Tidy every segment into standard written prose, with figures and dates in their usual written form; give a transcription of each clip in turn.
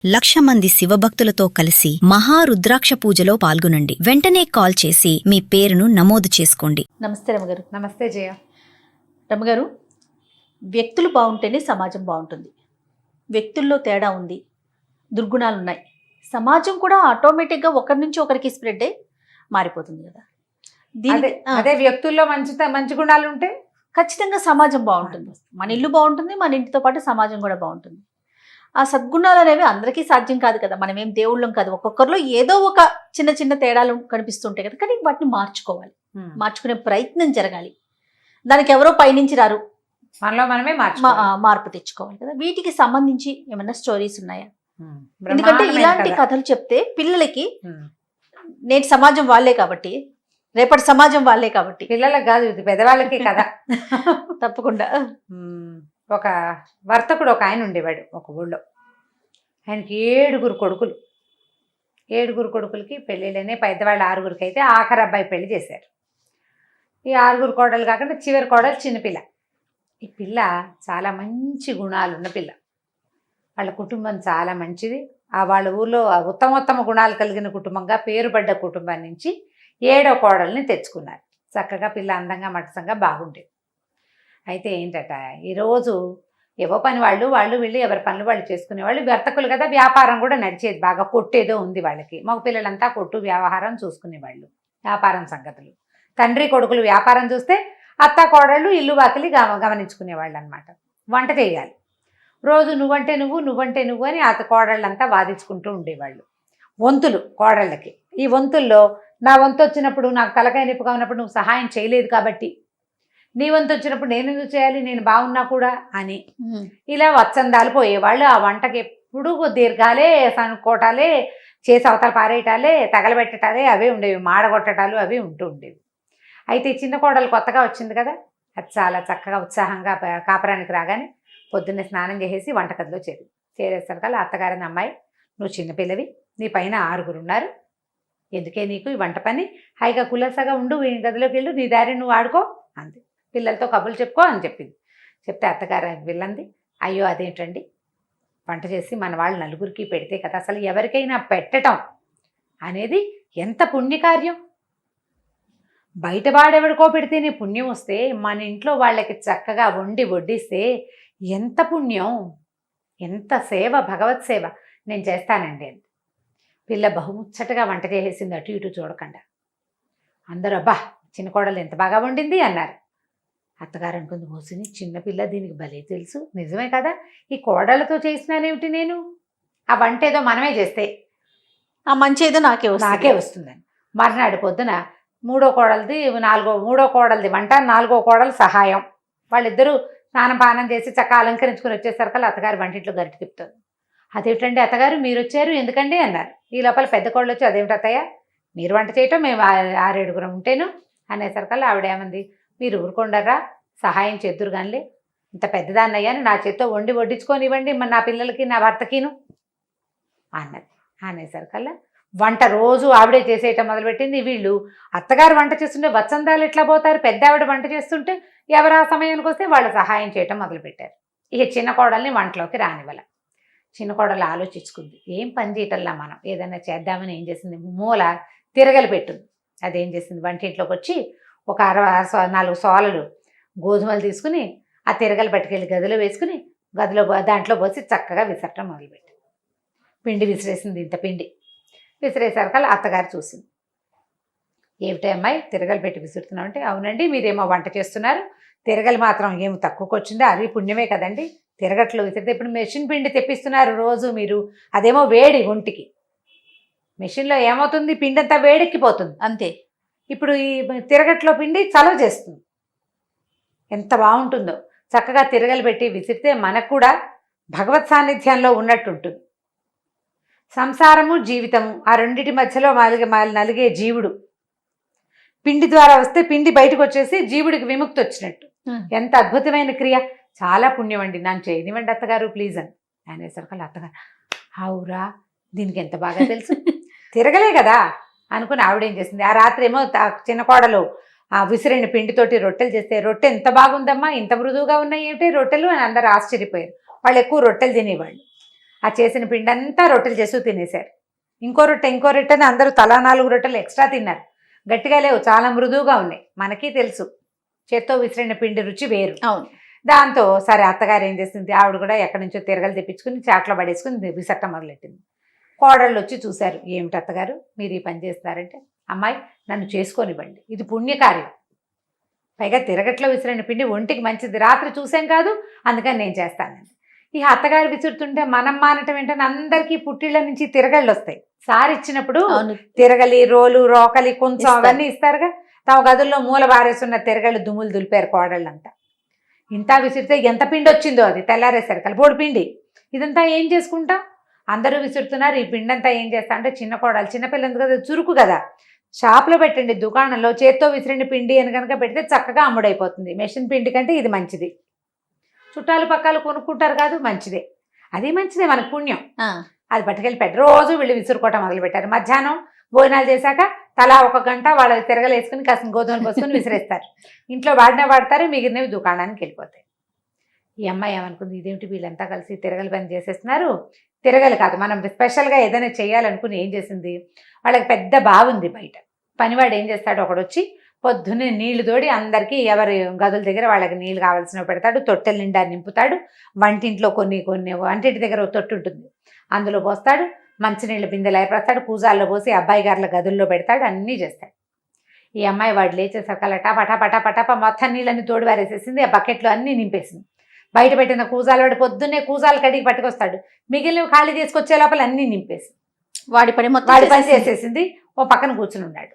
1,00,000 మంది శివభక్తులతో కలిసి మహారుద్రాక్ష పూజలో పాల్గొనండి. వెంటనే కాల్ చేసి మీ పేరును నమోదు చేసుకోండి. నమస్తే రమగారు. నమస్తే జయ. రమగారు, వ్యక్తులు బాగుంటేనే సమాజం బాగుంటుంది. వ్యక్తుల్లో తేడా ఉంది, దుర్గుణాలు ఉన్నాయి, సమాజం కూడా ఆటోమేటిక్గా ఒకరి నుంచి ఒకరికి స్ప్రెడ్ అయి మారిపోతుంది కదా. అదే వ్యక్తుల్లో మంచి గుణాలు ఉంటే ఖచ్చితంగా సమాజం బాగుంటుంది. మన ఇల్లు బాగుంటుంది, మన ఇంటితో పాటు సమాజం కూడా బాగుంటుంది. ఆ సద్గుణాలు అనేవి అందరికీ సాధ్యం కాదు కదా. మనం ఏం దేవుళ్ళం కాదు. ఒక్కొక్కరిలో ఏదో ఒక చిన్న చిన్న తేడాలు కనిపిస్తుంటాయి కదా. కానీ వాటిని మార్చుకోవాలి, మార్చుకునే ప్రయత్నం జరగాలి. దానికి ఎవరో పైనుంచి రారు, మనలో మనమే మార్పు తెచ్చుకోవాలి కదా. వీటికి సంబంధించి ఏమైనా స్టోరీస్ ఉన్నాయా? ఎందుకంటే ఇలాంటి కథలు చెప్తే పిల్లలకి, నేటి సమాజం వాళ్ళే కాబట్టి, రేపటి సమాజం వాళ్ళే కాబట్టి, పిల్లలకు కాదు ఇది పెద్దవాళ్ళకి కదా. తప్పకుండా. ఒక వర్తకుడు ఒక ఆయన ఉండేవాడు ఒక ఊళ్ళో. ఆయనకి 7 కొడుకులు. 7 కొడుకులకి పెళ్ళిళ్ళనే, పెద్దవాళ్ళు 6 అయితే ఆఖరి అబ్బాయి పెళ్లి చేశారు. ఈ 6 కోడలు కాకుండా చివరి కోడలు చిన్నపిల్ల. ఈ పిల్ల చాలా మంచి గుణాలు ఉన్న పిల్ల. వాళ్ళ కుటుంబం చాలా మంచిది. వాళ్ళ ఊర్లో ఉత్తమోత్తమ గుణాలు కలిగిన కుటుంబంగా పేరుపడ్డ కుటుంబం నుంచి 7వ కోడల్ని తెచ్చుకున్నారు. చక్కగా పిల్ల అందంగా మటసంగా బాగుండేది. అయితే ఏంటట, ఈరోజు ఏవో పని వాళ్ళు వీళ్ళు ఎవరి పనులు వాళ్ళు చేసుకునేవాళ్ళు. వర్తకులు కదా, వ్యాపారం కూడా నడిచేది బాగా. కొట్టేదో ఉంది వాళ్ళకి. మగ పిల్లలంతా కొట్టు వ్యవహారం చూసుకునేవాళ్ళు, వ్యాపారం సంగతులు. తండ్రి కొడుకులు వ్యాపారం చూస్తే అత్త కోడళ్ళు ఇల్లు వాకిలి గమనించుకునేవాళ్ళు అనమాట. వంట చేయాలి రోజు. నువ్వంటే నువ్వు అని అత్త కోడళ్ళంతా వాదించుకుంటూ ఉండేవాళ్ళు. వంతులు కోడళ్ళకి. ఈ వంతుల్లో నా వంతు వచ్చినప్పుడు, నాకు తలకాయ నొప్పిగా ఉన్నప్పుడు నువ్వు సహాయం చేయలేదు కాబట్టి, నీ వంతు వచ్చినప్పుడు నేను ఎందుకు చేయాలి, నేను బాగున్నా కూడా అని ఇలా వత్సందాలు పోయేవాళ్ళు. ఆ వంటకి ఎప్పుడు దీర్ఘాలే, సనుకోటాలే, చేసి అవతల పారేయటాలే, తగలబెట్టటాలే అవే ఉండేవి. మాడగొట్టటాలు అవి ఉంటూ ఉండేవి. అయితే చిన్న కోడలు కొత్తగా వచ్చింది కదా, అది చాలా చక్కగా ఉత్సాహంగా కాపురానికి రాగానే పొద్దున్నే స్నానం చేసేసి వంటగదిలో చేరేసరికల్లా అత్తగారిని, అమ్మాయి నువ్వు చిన్నపిల్లవి, నీ పైన 6 ఉన్నారు, ఎందుకే నీకు ఈ వంట పని, హాయిగా కులసగా ఉండు, ఈ గదిలోకి వెళ్ళు, నీ దారి నువ్వు ఆడుకో అంది. పిల్లలతో కబుర్లు చెప్పుకో అని చెప్పింది. చెప్తే అత్తగారు వెళ్ళండి, అయ్యో అదేంటండి, వంట చేసి మన వాళ్ళు 4 పెడితే కదా, అసలు ఎవరికైనా పెట్టడం అనేది ఎంత పుణ్యకార్యం. బయట వాడెవడికో పెడితేనే పుణ్యం వస్తే, మన ఇంట్లో వాళ్ళకి చక్కగా వండి వడ్డిస్తే ఎంత పుణ్యం, ఎంత సేవ, భగవత్ సేవ. నేను చేస్తానండి అని. పిల్ల బహుముచ్చటగా వంట చేసేసింది, అటు ఇటు చూడకుండా. అందరూ అబ్బా చిన్న కోడలు ఎంత బాగా వండింది అన్నారు. అత్తగారు అనుకుంది, మోసిని చిన్నపిల్ల, దీనికి భలే తెలుసు, నిజమే కదా, ఈ కోడలతో చేసినానేమిటి నేను, ఆ వంట ఏదో మనమే చేస్తే ఆ మంచి ఏదో నాకే వస్తుందని. మర్నాడు పొద్దున మూడో కోడలది వంట, 4వ కోడలు సహాయం. వాళ్ళిద్దరూ స్నానం పానం చేసి చక్కగా అలంకరించుకుని వచ్చేసరికి అత్తగారు వంటింట్లో గరిట తిప్పుతుంది. అదేమిటండి అత్తగారు మీరు వచ్చారు, ఎందుకండి అన్నారు. ఈ లోపల పెద్ద కోడలు వచ్చి, అదేమిటి అత్తయ్య మీరు వంట చేయటం, మేము 6-7 ఉంటేను అనేసరికల్లా ఆవిడేమంది, మీరు ఊరుకొండరా, సహాయం చేద్దురు గానిలే, ఇంత పెద్దదాన్ని అయ్యాను, నా చేత్తో వండి వడ్డించుకొని ఇవ్వండి నా పిల్లలకి నా భర్తకిను అన్నది. అనేసరికల్లా వంట రోజు ఆవిడే చేసేయటం మొదలుపెట్టింది. వీళ్ళు అత్తగారు వంట చేస్తుంటే వత్సందాలు ఎట్లా పోతారు, పెద్ద ఆవిడ వంట చేస్తుంటే ఎవరు ఆ సమయానికి వస్తే వాళ్ళు సహాయం చేయటం మొదలుపెట్టారు. ఇక చిన్న కోడల్ని వంటలోకి రానివ్వాల. చిన్న కోడలు ఆలోచించుకుంది, ఏం పని చేయటల్లా మనం ఏదైనా చేద్దామని ఏం చేసింది, మూల తిరగలి పెట్టుంది. అదేం చేసింది, వంటింట్లోకి వచ్చి ఒక 4 సోలలు గోధుమలు తీసుకుని ఆ తిరగలు పట్టుకెళ్ళి గదిలో వేసుకుని దాంట్లో పోసి చక్కగా విసరటం మొదలుపెట్టింది. పిండి విసిరేసింది, ఇంత పిండి విసిరేసరికల్లా అత్తగారు చూసింది. ఏమిటి అమ్మాయి తిరగలు పెట్టి విసురుతున్నావు అంటే, అవునండి మీరేమో వంట చేస్తున్నారు, తిరగలు మాత్రం ఏమి తక్కువకి వచ్చిందో, అది పుణ్యమే కదండి, తిరగట్లు విసిరితే. ఇప్పుడు మెషిన్ పిండి తెప్పిస్తున్నారు రోజు మీరు, అదేమో వేడి ఒంటికి, మెషిన్లో ఏమవుతుంది, పిండి అంతా వేడెక్కిపోతుంది అంతే. ఇప్పుడు ఈ తిరగట్లో పిండి చలవ చేస్తుంది, ఎంత బాగుంటుందో. చక్కగా తిరగలు పెట్టి విసిరితే మనకు కూడా భగవత్ సాన్నిధ్యంలో ఉన్నట్టుంటుంది. సంసారము జీవితము ఆ రెండింటి మధ్యలో నలిగే జీవుడు పిండి ద్వారా వస్తే పిండి బయటకు వచ్చేసి జీవుడికి విముక్తి వచ్చినట్టు. ఎంత అద్భుతమైన క్రియ, చాలా పుణ్యం అండి, నన్ను చేయనివ్వండి అత్తగారు ప్లీజ్ అని అనేసరికి అత్తగారు, అవురా దీనికి ఎంత బాగా తెలుసు, తిరగలే కదా అనుకుని ఆవిడేం చేసింది, ఆ రాత్రి ఏమో చిన్న కోడలు ఆ విసిరిన పిండితోటి రొట్టెలు చేస్తే, రొట్టె ఎంత బాగుందమ్మా, ఇంత మృదువుగా ఉన్నాయి ఏమిటి రొట్టెలు అని అందరూ ఆశ్చర్యపోయారు. వాళ్ళు ఎక్కువ రొట్టెలు తినేవాళ్ళు. ఆ చేసిన పిండి అంతా రొట్టెలు చేస్తూ తినేశారు. ఇంకో రొట్టె అని అందరూ తలా 4 రొట్టెలు ఎక్స్ట్రా తిన్నారు. గట్టిగా లేవు, చాలా మృదువుగా ఉన్నాయి. మనకి తెలుసు చేత్తో విసిరిన పిండి రుచి వేరు. అవును. దాంతో సరే అత్తగారు ఏం చేసింది, ఆవిడ కూడా ఎక్కడి నుంచో తిరగలు తెప్పించుకుని చాట్లో పడేసుకుని విసట్ట మొదలెట్టింది. కోడళ్ళు వచ్చి చూశారు, ఏమిటి అత్తగారు మీరు ఈ పని చేస్తారంటే, అమ్మాయి నన్ను చేసుకోనివ్వండి, ఇది పుణ్యకార్యం, పైగా తిరగట్లో విసిరిన పిండి ఒంటికి మంచిది, రాత్రి చూసాం కాదు అందుకని నేను చేస్తానండి. ఈ అత్తగారు విసురుతుంటే మనం మానటం ఏంటని అందరికీ పుట్టిళ్ళ నుంచి తిరగళ్ళు వస్తాయి. సారి ఇచ్చినప్పుడు తిరగలి, రోలు, రోకలి, కొంచెం అవన్నీ ఇస్తారుగా. తమ గదుల్లో మూల బారేసున్న తిరగళ్ళు దుమ్ములు దులిపారు కోడళ్ళంతా. ఇంత విసిరితే ఎంత పిండి వచ్చిందో అది తెల్లారేసరికి కలిపోడు పిండి. ఇదంతా ఏం చేసుకుంటాం, అందరూ విసురుతున్నారు. ఈ పిండి అంతా ఏం చేస్తా అంటే చిన్న కోడలు, చిన్నపిల్ల కదా చురుకు కదా, షాప్లో పెట్టండి, దుకాణంలో చేత్తో విసిరిన పిండి అని కనుక పెడితే చక్కగా అమ్ముడైపోతుంది. మెషిన్ పిండి కంటే ఇది మంచిది. చుట్టాలు పక్కాలు కొనుక్కుంటారు కాదు, మంచిదే, అది మంచిదే, మనకు పుణ్యం. అది పట్టుకెళ్ళి పెట్టి రోజు వీళ్ళు విసురుకోవటం మొదలుపెట్టారు. మధ్యాహ్నం భోజనాలు చేశాక తలా 1 గంట వాళ్ళ తిరగలేసుకుని కాసిన గోధుమలు పోసుకొని విసిరేస్తారు. ఇంట్లో వాడతారు, మిగిలినవి దుకాణానికి వెళ్ళిపోతాయి. ఈ అమ్మాయి ఏమనుకుంది, ఇదేమిటి వీళ్ళంతా కలిసి తిరగలి పని చేసేస్తున్నారు. తిరగలి కాదు, మనం స్పెషల్గా ఏదైనా చేయాలనుకుని ఏం చేసింది, వాళ్ళకి పెద్ద బావుంది బయట. పనివాడు ఏం చేస్తాడు, ఒకడు వచ్చి పొద్దున్నే నీళ్లు తోడి అందరికీ ఎవరి గదుల దగ్గర వాళ్ళకి నీళ్ళు కావాల్సినవి పెడతాడు, తొట్టెల నిండా నింపుతాడు. వంటింట్లో కొన్ని వంటింటి దగ్గర ఒక తొట్టు ఉంటుంది, అందులో పోస్తాడు. మంచినీళ్ళ బిందెలు ఏర్పడతాడు, పూజాల్లో పోసి అబ్బాయి గారుల గదుల్లో పెడతాడు, అన్నీ చేస్తాడు. ఈ అమ్మాయి వాడు లేచేసరికల్లా పటాపటా మొత్తం నీళ్ళని తోడు వారేసేసింది. ఆ బకెట్లో అన్నీ నింపేసింది. బయట పెట్టిన కూజాలు వాడు పొద్దున్నే కూజాలు కడిగి పట్టుకొస్తాడు, మిగిలినవి ఖాళీ తీసుకొచ్చే లోపల అన్నీ నింపేసి వాడి పని చేసేసింది. ఓ పక్కన కూర్చుని ఉన్నాడు.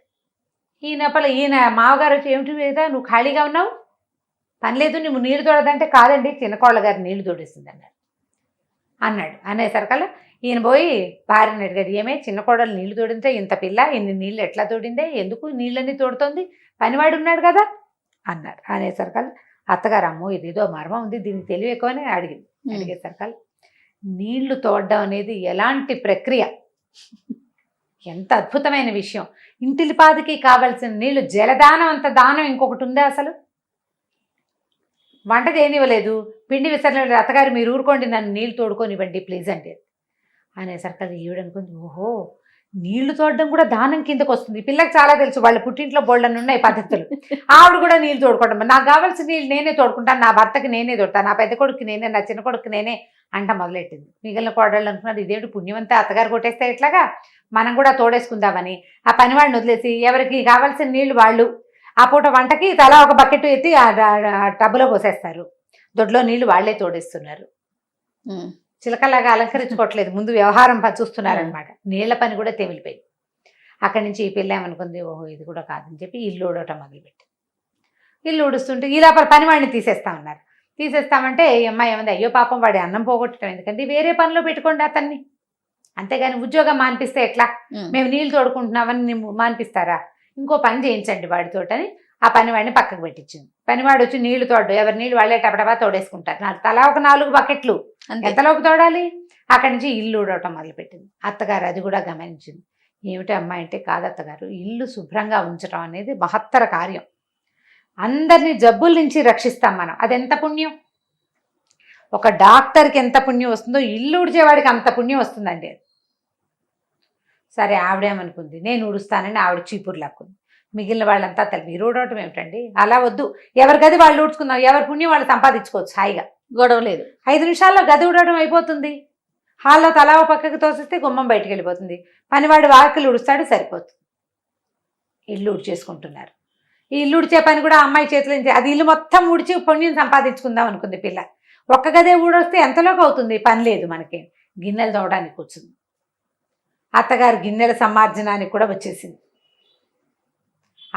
ఈయన మామగారు వచ్చి, ఏమిటి మీద నువ్వు ఖాళీగా ఉన్నావు, పని లేదు, నువ్వు నీళ్లు తోడదంటే, కాదండి చిన్నకోళ్ళ గారు నీళ్లు తోడేసింది అన్నాడు. అనేసరికల్లా ఈయన పోయి భార్యని అడిగాడు, ఏమే చిన్న కోడలు నీళ్లు తోడింటే ఇంత పిల్ల ఇన్ని నీళ్ళు ఎట్లా తోడిందే, ఎందుకు నీళ్ళన్నీ తోడుతోంది, పనివాడు ఉన్నాడు కదా అన్నారు. అనేసరికల్లా అత్తగారు, అమ్మో ఇదేదో మర్మం ఉంది, దీనికి తెలివి ఎక్కువనే అడిగింది. అడిగేసరికల్లా నీళ్లు తోడడం అనేది ఎలాంటి ప్రక్రియ, ఎంత అద్భుతమైన విషయం. ఇంటిలిపాదికి కావలసిన నీళ్లు, జలదానం అంత దానం ఇంకొకటి ఉందా అసలు? వంట చేయనివ్వలేదు, పిండి విసరలేదు, అత్తగారు మీరు ఊరుకోండి, నన్ను నీళ్ళు తోడుకొనివ్వండి ప్లీజ్ అంటే. అనేసరికి ఈవిడనుకుంది, ఓహో నీళ్లు తోడడం కూడా దానం కిందకు వస్తుంది. పిల్లకి చాలా తెలుసు, వాళ్ళ పుట్టింట్లో బోళ్ళని ఉన్నాయి పద్ధతులు. ఆవిడ కూడా నీళ్ళు తోడుకోవడం, నాకు కావాల్సిన నీళ్ళు నేనే తోడుకుంటాను, నా భర్తకి నేనే తోడతాను, నా పెద్ద కొడుకు నేనే, నా చిన్న కొడుకు నేనే అంట మొదలెట్టింది. మిగిలిన కోడళ్ళు అనుకున్నారు, ఇదేమిటి పుణ్యమంతా అత్తగారు కొట్టేస్తే ఎట్లాగా, మనం కూడా తోడేసుకుందామని ఆ పనివాడిని వదిలేసి ఎవరికి కావాల్సిన నీళ్లు వాళ్ళు ఆ పూట వంటకి తలా ఒక బకెట్ ఎత్తి ఆ టబ్బులో పోసేస్తారు. దొడ్లో నీళ్లు వాళ్లే తోడేస్తున్నారు. చిలకలాగా అలంకరించుకోవట్లేదు, ముందు వ్యవహారం చూస్తున్నారనమాట. నీళ్ల పని కూడా తెమిలిపోయింది. అక్కడి నుంచి ఈ పిల్ల ఏమనుకుంది, ఓహో ఇది కూడా కాదని చెప్పి ఇల్లు ఊడటం మొదలుపెట్టి, ఇల్లు ఊడుస్తుంటే ఈ లోపల పనివాడిని తీసేస్తామన్నారు. తీసేస్తామంటే ఈ అమ్మాయి ఏమంది, అయ్యో పాపం వాడి అన్నం పోగొట్టడం ఎందుకంటే వేరే పనిలో పెట్టుకోండి అతన్ని, అంతేగాని ఉద్యోగం మానిపిస్తే ఎట్లా, మేము నీళ్ళు తోడుకుంటున్నామని మానిపిస్తారా, ఇంకో పని చేయించండి వాడితోటని ఆ పనివాడిని పక్కకు పెట్టించింది. పనివాడు వచ్చి నీళ్లు తోడు, ఎవరి నీళ్ళు వాళ్ళే టపటపా తోడేసుకుంటారు. తలా ఒక 4 బకెట్లు ఎంతలోకి తోడాలి. అక్కడి నుంచి ఇల్లు ఊడవటం మొదలుపెట్టింది. అత్తగారు అది కూడా గమనించింది. ఏమిటి అమ్మాయి అంటే, కాదు అత్తగారు, ఇల్లు శుభ్రంగా ఉంచడం అనేది మహత్తర కార్యం, అందరినీ జబ్బుల నుంచి రక్షిస్తాం మనం, అదెంత పుణ్యం. ఒక డాక్టర్కి ఎంత పుణ్యం వస్తుందో ఇల్లు ఊడ్చేవాడికి అంత పుణ్యం వస్తుందండి. సరే ఆవిడేమనుకుంది, నేను ఊడుస్తానని ఆవిడ చీపురు లాక్కుంది. మిగిలిన వాళ్ళంతా మీరు ఊడవటం ఏమిటండి, అలా వద్దు, ఎవరి గది వాళ్ళు ఊడ్చుకుందాం, ఎవరి పుణ్యం వాళ్ళు సంపాదించుకోవచ్చు హాయిగా, గొడవ లేదు. 5 నిమిషాల్లో గది ఊడవడం అయిపోతుంది. హాల్లో తలా పక్కకి తోసిస్తే గుమ్మం బయటికి వెళ్ళిపోతుంది, పనివాడు వాకిలు ఊడుస్తాడు, సరిపోతుంది. ఇల్లు ఊడ్చేసుకుంటున్నారు. ఈ ఇల్లు ఊడ్చే పని కూడా అమ్మాయి చేతిలో, అది ఇల్లు మొత్తం ఊడ్చి పుణ్యం సంపాదించుకుందాం అనుకుంది పిల్ల. ఒక్క గదే ఊడొస్తే ఎంతలోకి అవుతుంది, పని లేదు మనకి. గిన్నెలు తోవడానికి కూర్చుంది. అత్తగారు గిన్నెల సమార్జనానికి కూడా వచ్చేసింది.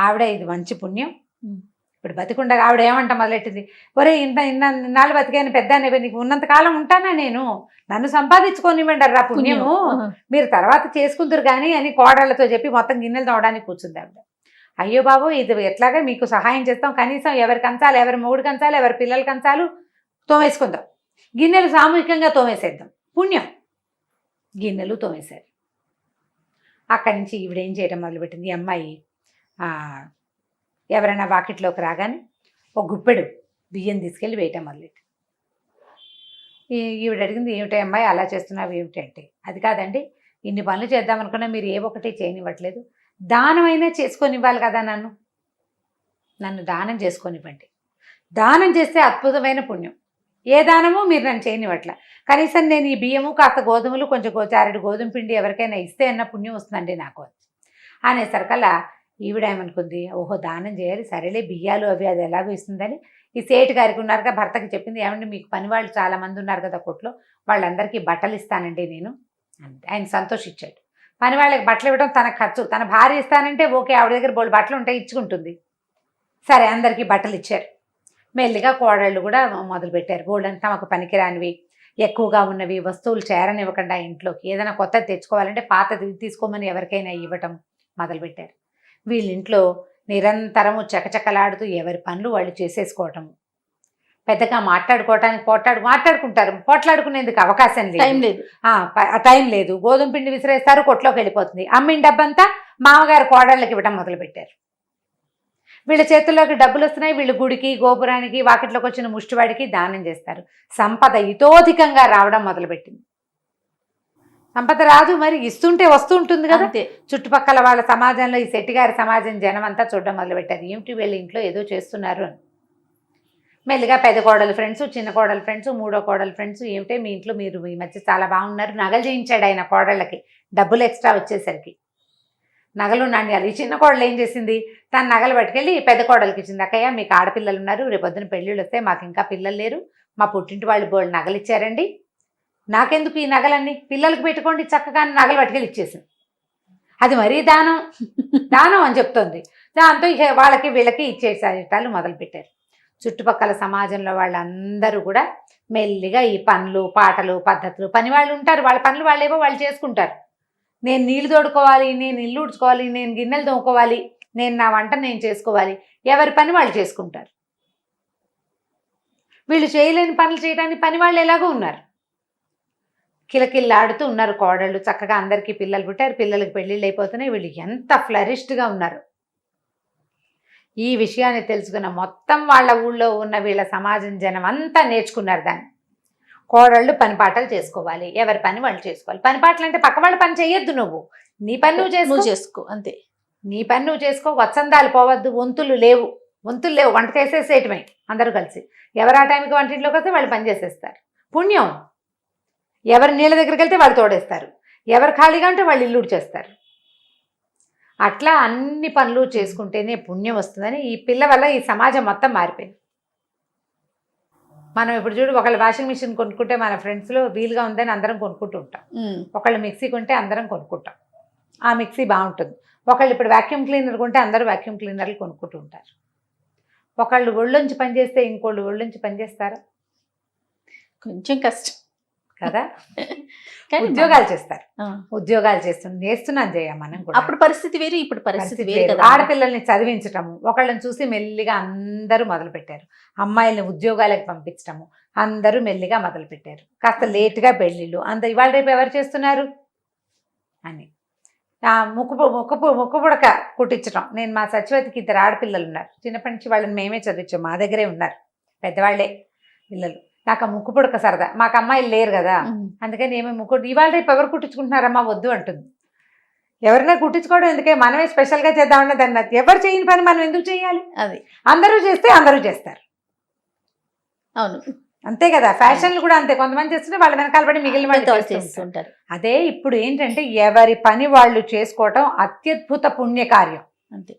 ఆవిడ ఇది మంచి పుణ్యం, ఇప్పుడు బతికుండగా ఆవిడ ఏమంట మొదలెట్టింది, ఒరే ఇన్నాళ్ళు బతికాను పెద్ద, నీకు ఉన్నంతకాలం ఉంటానా నేను, నన్ను సంపాదించుకోనివ్వండి రా పుణ్యము, మీరు తర్వాత చేసుకుందరు కానీ అని కోడళ్లతో చెప్పి మొత్తం గిన్నెలు తోవడానికి కూర్చుంది ఆవిడ. అయ్యో బాబు ఇది ఎట్లాగా మీకు సహాయం చేస్తాం, కనీసం ఎవరి కంచాలు, ఎవరి మొగుడు కంచాలు, ఎవరి పిల్లల కంచాలు తోమేసుకుందాం, గిన్నెలు సామూహికంగా తోమేసేద్దాం, పుణ్యం. గిన్నెలు తోమేశారు. అక్కడి నుంచి ఈవిడేం చేయడం మొదలుపెట్టింది, ఈ అమ్మాయి ఎవరైనా వాకిట్లోకి రాగానే ఒక గుప్పెడు బియ్యం తీసుకెళ్ళి వేయటం మొదలెట్టి, ఈవిడ అడిగింది, ఏమిటి అమ్మాయి అలా చేస్తున్నావు ఏమిటి అంటే, అది కాదండి, ఇన్ని పనులు చేద్దాం అనుకున్నా మీరు ఏ ఒకటి చేయనివ్వట్లేదు, దానమైనా చేసుకొనివ్వాలి కదా, నన్ను దానం చేసుకొనివ్వండి. దానం చేస్తే అద్భుతమైన పుణ్యం. ఏ దానము మీరు నన్ను చేయనివ్వట్ల, కనీసం నేను ఈ బియ్యము కాస్త గోధుమలు కొంచెం చారెడు గోధుమ పిండి ఎవరికైనా ఇస్తే అన్న పుణ్యం వస్తుందండి నాకు అనేసరికల్లా ఈవిడ ఏమనుకుంది, ఓహో దానం చేయాలి, సరేలే బియ్యాలు అవి అది ఎలాగో ఇస్తుందని ఈ సేటు గారికి ఉన్నారుగా భర్తకి చెప్పింది, ఏమంటే మీకు పని వాళ్ళు చాలా మంది ఉన్నారు కదా కొట్లో, వాళ్ళందరికీ బట్టలు ఇస్తానండి నేను అంటే. ఆయన సంతోషించాడు. పని వాళ్ళకి బట్టలు ఇవ్వడం తన ఖర్చు, తన భార్య ఇస్తానంటే ఓకే, ఆవిడ దగ్గర బోళ్ళు బట్టలు ఉంటాయి ఇచ్చుకుంటుంది. సరే అందరికీ బట్టలు ఇచ్చారు. మెల్లిగా కోడళ్ళు కూడా మొదలుపెట్టారు, బోళ్ళంతా మాకు పనికిరానివి ఎక్కువగా ఉన్నవి వస్తువులు చేరనివ్వకుండా ఇంట్లోకి ఏదైనా కొత్తది తెచ్చుకోవాలంటే పాతది తీసుకోమని ఎవరికైనా ఇవ్వటం మొదలుపెట్టారు. వీళ్ళింట్లో నిరంతరము చకచకలాడుతూ ఎవరి పనులు వాళ్ళు చేసేసుకోవటము, పెద్దగా మాట్లాడుకోవటానికి మాట్లాడుకుంటారు, పోట్లాడుకునేందుకు అవకాశం లేదు, టైం లేదు. గోధుమ పిండి విసిరేస్తారు, కొట్లోకి వెళ్ళిపోతుంది. అమ్మిన డబ్బంతా మామగారు కోడళ్ళకి ఇవ్వటం మొదలుపెట్టారు. వీళ్ళ చేతుల్లోకి డబ్బులు వస్తున్నాయి, వీళ్ళు గుడికి గోపురానికి వాకిట్లోకి వచ్చిన ముష్టివాడికి దానం చేస్తారు. సంపద ఇతోధికంగా రావడం మొదలుపెట్టింది. సంపద రాదు మరి, ఇస్తుంటే వస్తూ ఉంటుంది కదా. చుట్టుపక్కల వాళ్ళ సమాజంలో ఈ శెట్టిగారి సమాజం జనం అంతా చూడడం మొదలుపెట్టారు, ఏమిటి వీళ్ళ ఇంట్లో ఏదో చేస్తున్నారు అని. మెల్లిగా పెద్ద కోడలు ఫ్రెండ్స్, చిన్న కోడలు ఫ్రెండ్స్, మూడో కోడలు ఫ్రెండ్స్, ఏమిటే మీ ఇంట్లో మీరు ఈ మధ్య చాలా బాగున్నారు, నగలు చేయించాడు ఆయన కోడళ్ళకి, డబ్బులు ఎక్స్ట్రా వచ్చేసరికి నగలు నాణ్యాలు. ఈ చిన్న కోడలు ఏం చేసింది, తన నగలు పట్టుకెళ్ళి పెద్ద కోడలికి ఇచ్చింది, అక్కయ్య మీకు ఆడపిల్లలు ఉన్నారు, రేపొద్దున పెళ్ళిళ్ళు వస్తే మాకు ఇంకా పిల్లలు లేరు, మా పుట్టింటి వాళ్ళు బోళ్ళు నగలు ఇచ్చారండి, నాకెందుకు ఈ నగలన్నీ, పిల్లలకు పెట్టుకోండి చక్కగా నగలు పట్టుకెళ్ళి ఇచ్చేసింది. అది మరీ దానం అని చెప్తోంది. దాంతో ఇక వాళ్ళకి వీళ్ళకి ఇచ్చేసాటాలు మొదలుపెట్టారు. చుట్టుపక్కల సమాజంలో వాళ్ళందరూ కూడా మెల్లిగా ఈ పనులు పాటలు పద్ధతులు, పని వాళ్ళు ఉంటారు, వాళ్ళ పనులు వాళ్ళేవో వాళ్ళు చేసుకుంటారు. నేను నీళ్లు తోడుకోవాలి, నేను ఇల్లు ఉడుచుకోవాలి, నేను గిన్నెలు తోముకోవాలి, నేను నా వంట నేను చేసుకోవాలి, ఎవరి పని వాళ్ళు చేసుకుంటారు. వీళ్ళు చేయలేని పనులు చేయడానికి పని వాళ్ళు ఎలాగో ఉన్నారు. కిలకిల్లాడుతూ ఉన్నారు కోడళ్ళు, చక్కగా అందరికీ పిల్లలు పుట్టారు, పిల్లలకి పెళ్ళిళ్ళు అయిపోతున్నాయి, వీళ్ళు ఎంత ఫ్లరిష్డ్గా ఉన్నారు. ఈ విషయాన్ని తెలుసుకున్న మొత్తం వాళ్ళ ఊళ్ళో ఉన్న వీళ్ళ సమాజం జనం అంతా నేర్చుకున్నారు దాన్ని. కోడళ్ళు పని పాటలు చేసుకోవాలి, ఎవరి పని వాళ్ళు చేసుకోవాలి. పని పాటలు అంటే పక్క వాళ్ళ పని చేయొద్దు, నువ్వు నీ పని నువ్వు చేసుకో అంతే, నీ పని నువ్వు చేసుకో. వత్సందాలు పోవద్దు, వంతులు లేవు, వంట చేసేసేయటమే అందరూ కలిసి. ఎవరు ఆ టైంకి వంటింట్లోకి వస్తే వాళ్ళు పని చేసేస్తారు, పుణ్యం. ఎవరు నీళ్ళ దగ్గరికి వెళ్తే వాళ్ళు తోడేస్తారు, ఎవరు ఖాళీగా ఉంటే వాళ్ళు ఇల్లు చేస్తారు. అట్లా అన్ని పనులు చేసుకుంటేనే పుణ్యం వస్తుందని ఈ పిల్ల వల్ల ఈ సమాజం మొత్తం మారిపోయింది. మనం ఇప్పుడు చూడు, ఒకళ్ళు వాషింగ్ మిషన్ కొనుక్కుంటే మన ఫ్రెండ్స్లో వీలుగా ఉందని అందరం కొనుక్కుంటూ ఉంటాం, ఒకళ్ళు మిక్సీ కొంటే అందరం కొనుక్కుంటాం, ఆ మిక్సీ బాగుంటుంది. ఒకళ్ళు ఇప్పుడు వాక్యూమ్ క్లీనర్ కొంటే అందరూ వాక్యూమ్ క్లీనర్లు కొనుక్కుంటూ ఉంటారు. ఒకళ్ళు ఒళ్ళొంచి పనిచేస్తే ఇంకోళ్ళు ఒళ్ళొంచి పనిచేస్తారా? కొంచెం కష్టం కదా. ఉద్యోగాలు చేస్తారు, ఉద్యోగాలు చేస్తున్నాను జయ మనం కూడా. అప్పుడు పరిస్థితి వేరు, ఇప్పుడు పరిస్థితి వేరు. ఆడపిల్లల్ని చదివించటము, ఒకళ్ళని చూసి మెల్లిగా అందరూ మొదలుపెట్టారు. అమ్మాయిల్ని ఉద్యోగాలకు పంపించటము అందరూ మెల్లిగా మొదలుపెట్టారు. కాస్త లేటుగా పెళ్ళిళ్ళు, ఇవాళ రేపు ఎవరు చేస్తున్నారు అని. ముక్కు పుడక కుట్టించడం. నేను మా సచివతికి 2 ఆడపిల్లలు ఉన్నారు, చిన్నప్పటి నుంచి వాళ్ళని మేమే చదివించాం, మా దగ్గరే ఉన్నారు, పెద్దవాళ్లే పిల్లలు. నాకు ఆ ముక్కు పుడక సరదా, మాకు అమ్మాయిలు లేరు కదా, అందుకని ఏమేమి ఇవాళ రేపు ఎవరు కుట్టించుకుంటున్నారమ్మా వద్దు అంటుంది. ఎవరైనా కుట్టించుకోవడం ఎందుకే, మనమే స్పెషల్గా చేద్దామన్నా దాన్ని, ఎవరు చేయని పని మనం ఎందుకు చేయాలి? అది అందరూ చేస్తే అందరూ చేస్తారు. అవును, అంతే కదా. ఫ్యాషన్లు కూడా అంతే, కొంతమంది చేస్తుంటే వాళ్ళ వెనకాల పడి మిగిలిన వాళ్ళు చేస్తుంటారు. అదే ఇప్పుడు ఏంటంటే ఎవరి పని వాళ్ళు చేసుకోవటం అత్యద్భుత పుణ్యకార్యం. అంతే,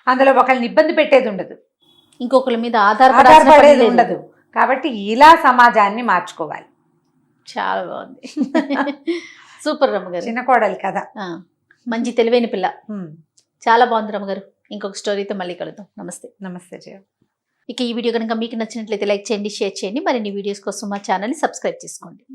అందులో ఒకళ్ళని ఇబ్బంది పెట్టేది ఉండదు, ఇంకొకరి మీద ఆధారపడేది ఉండదు. కాబట్టి ఇలా సమాజాన్ని మార్చుకోవాలి. చాలా బాగుంది, సూపర్ రమ్మగారు. చిన్న కోడలి కదా, మంచి తెలివైన పిల్ల, చాలా బాగుంది రమ్మగారు. ఇంకొక స్టోరీతో మళ్ళీ కలుద్దాం. నమస్తే. నమస్తే జయ. ఇక ఈ వీడియో కనుక మీకు నచ్చినట్లయితే లైక్ చేయండి, షేర్ చేయండి. మరిన్ని వీడియోస్ కోసం మా ఛానల్ని సబ్స్క్రైబ్ చేసుకోండి.